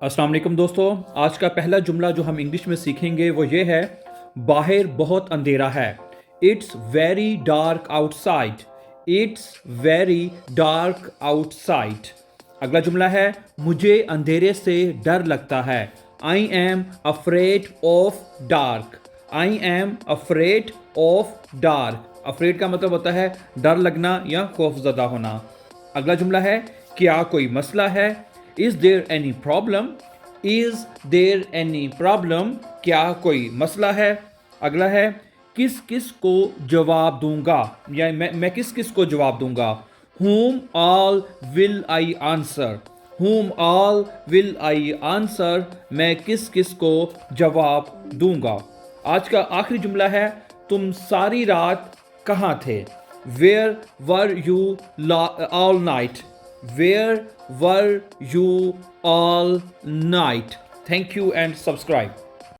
अस्सलाम वालेकुम दोस्तों। आज का पहला जुमला जो हम इंग्लिश में सीखेंगे वो ये है, बाहर बहुत अंधेरा है। It's very dark outside. It's very dark outside. अगला जुमला है, मुझे अंधेरे से डर लगता है। I am afraid of dark. I am afraid of dark. Afraid का मतलब होता है डर लगना या खौफजदा होना। अगला जुमला है, क्या कोई मसला है। Is there any problem. Is there any problem. क्या कोई मसला है। अगला है, किस किस को जवाब दूंगा या मैं किस किस को जवाब दूंगा। whom all will I answer। whom all will I answer। मैं किस किस को जवाब दूंगा। आज का आखिरी जुमला है, तुम सारी रात कहाँ थे। Where were you all night. Where were you all night. Thank you and subscribe.